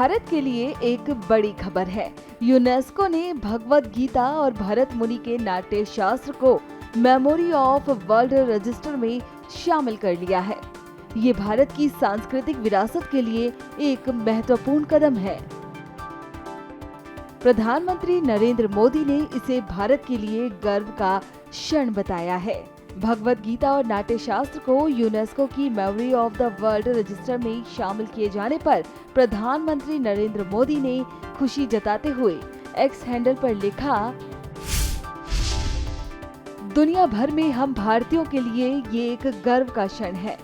भारत के लिए एक बड़ी खबर है। यूनेस्को ने भगवत गीता और भरत मुनि के नाट्य शास्त्र को मेमोरी ऑफ वर्ल्ड रजिस्टर में शामिल कर लिया है। ये भारत की सांस्कृतिक विरासत के लिए एक महत्वपूर्ण कदम है। प्रधानमंत्री नरेंद्र मोदी ने इसे भारत के लिए गर्व का क्षण बताया है। भगवत गीता और नाट्य शास्त्र को यूनेस्को की memory of the world register में शामिल किए जाने पर प्रधानमंत्री नरेंद्र मोदी ने खुशी जताते हुए एक्स हैंडल पर लिखा, दुनिया भर में हम भारतीयों के लिए ये एक गर्व का क्षण है।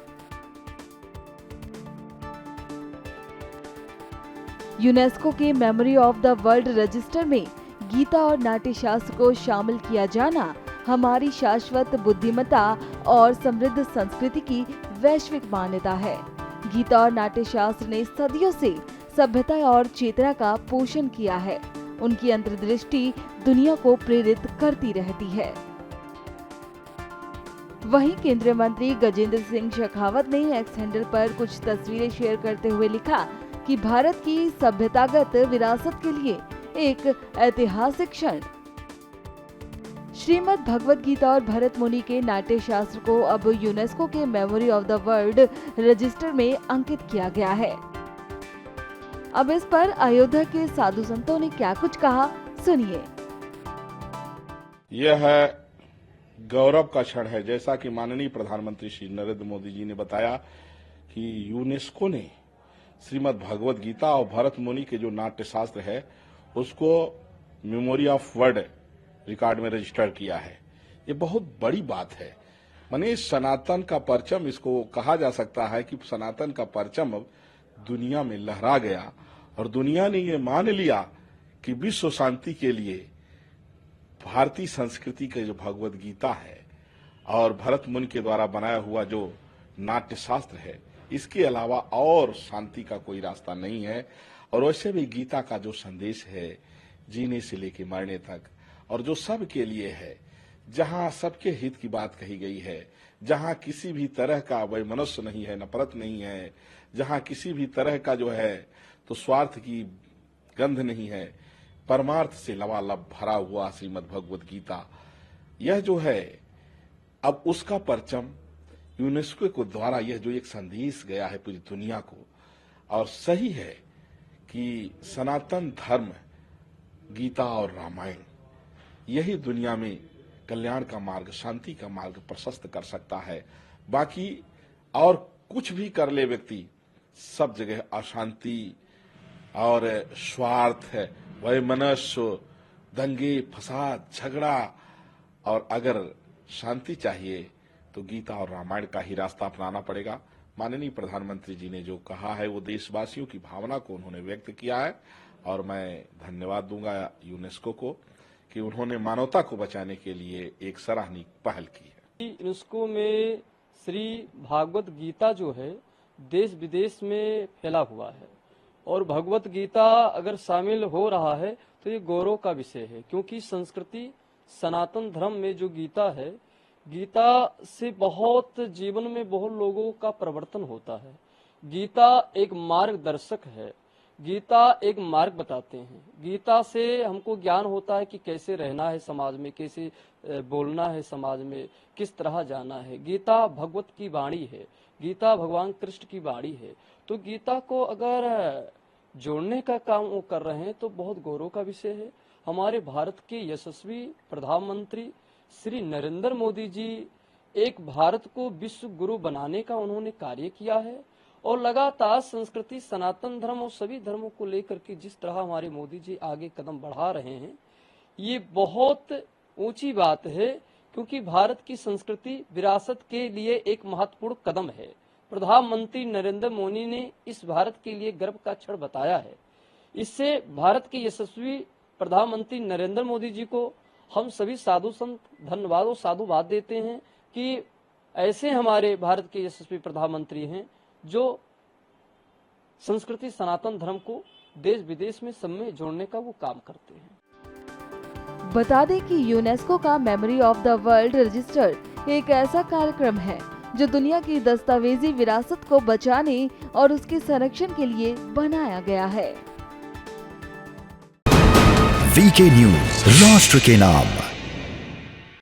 यूनेस्को के memory of the world register में गीता और नाट्य शास्त्र को शामिल किया जाना हमारी शाश्वत बुद्धिमत्ता और समृद्ध संस्कृति की वैश्विक मान्यता है। गीता और नाट्य शास्त्र ने सदियों से सभ्यता और चेतना का पोषण किया है। उनकी अंतर्दृष्टि दुनिया को प्रेरित करती रहती है। वहीं केंद्रीय मंत्री गजेंद्र सिंह शेखावत ने एक्स हैंडल पर कुछ तस्वीरें शेयर करते हुए लिखा कि भारत की सभ्यतागत विरासत के लिए एक ऐतिहासिक क्षण। श्रीमद् भगवत गीता और भरत मुनि के नाट्य शास्त्र को अब यूनेस्को के memory of the world register में अंकित किया गया है। अब इस पर अयोध्या के साधु संतों ने क्या कुछ कहा, सुनिए। यह गौरव का क्षण है। जैसा कि माननीय प्रधानमंत्री श्री नरेंद्र मोदी जी ने बताया कि यूनेस्को ने श्रीमद् भगवत गीता और भरत मुनि के जो नाट्य शास्त्र है उसको मेमोरी ऑफ वर्ल्ड रिकॉर्ड में रजिस्टर किया है। ये बहुत बड़ी बात है। माने सनातन का परचम, इसको कहा जा सकता है कि सनातन का परचम अब दुनिया में लहरा गया और दुनिया ने ये मान लिया कि विश्व शांति के लिए भारतीय संस्कृति का जो भगवत गीता है और भरत मुनि के द्वारा बनाया हुआ जो नाट्य शास्त्र है, इसके अलावा और शांति का कोई रास्ता नहीं है। और वैसे भी गीता का जो संदेश है, जीने से लेकर मरने तक, और जो सब के लिए है, जहां सबके हित की बात कही गई है, जहां किसी भी तरह का वैमनस्य नहीं है, नफरत नहीं है, जहां किसी भी तरह का जो है तो स्वार्थ की गंध नहीं है, परमार्थ से लबालब भरा हुआ श्रीमद् भगवत गीता, यह जो है अब उसका परचम यूनेस्को के द्वारा यह जो एक संदेश गया है पूरी दुनिया को, और सही है कि सनातन धर्म, गीता और रामायण यही दुनिया में कल्याण का मार्ग, शांति का मार्ग प्रशस्त कर सकता है। बाकी और कुछ भी कर ले व्यक्ति, सब जगह अशांति और स्वार्थ, वैमनस्य, दंगे, फसाद, झगड़ा, और अगर शांति चाहिए तो गीता और रामायण का ही रास्ता अपनाना पड़ेगा। माननीय प्रधानमंत्री जी ने जो कहा है वो देशवासियों की भावना को उन्होंने व्यक्त किया है और मैं धन्यवाद दूंगा यूनेस्को को कि उन्होंने मानवता को बचाने के लिए एक सराहनीय पहल की है। यूनेस्को में श्री भागवत गीता जो है देश विदेश में फैला हुआ है और भगवत गीता अगर शामिल हो रहा है तो ये गौरव का विषय है, क्योंकि संस्कृति सनातन धर्म में जो गीता है, गीता से बहुत जीवन में बहुत लोगों का परिवर्तन होता है। गीता एक मार्गदर्शक है, गीता एक मार्ग बताते हैं। गीता से हमको ज्ञान होता है कि कैसे रहना है समाज में, कैसे बोलना है समाज में, किस तरह जाना है। गीता भगवत की वाणी है, गीता भगवान कृष्ण की वाणी है। तो गीता को अगर जोड़ने का काम वो कर रहे हैं तो बहुत गौरव का विषय है। हमारे भारत के यशस्वी प्रधानमंत्री श्री नरेंद्र मोदी जी एक भारत को विश्व गुरु बनाने का उन्होंने कार्य किया है और लगातार संस्कृति, सनातन धर्म और सभी धर्मों को लेकर के जिस तरह हमारे मोदी जी आगे कदम बढ़ा रहे हैं, ये बहुत ऊंची बात है, क्योंकि भारत की संस्कृति विरासत के लिए एक महत्वपूर्ण कदम है। प्रधानमंत्री नरेंद्र मोदी ने इस भारत के लिए गर्व का क्षण बताया है। इससे भारत के यशस्वी प्रधानमंत्री नरेंद्र मोदी जी को हम सभी साधु संत धन्यवाद और साधुवाद देते हैं कि ऐसे हमारे भारत के यशस्वी प्रधानमंत्री हैं जो संस्कृति सनातन धर्म को देश विदेश में सब में जोड़ने का वो काम करते हैं। बता दें कि यूनेस्को का memory of the world register एक ऐसा कार्यक्रम है जो दुनिया की दस्तावेजी विरासत को बचाने और उसके संरक्षण के लिए बनाया गया है। VK न्यूज, राष्ट्र के नाम।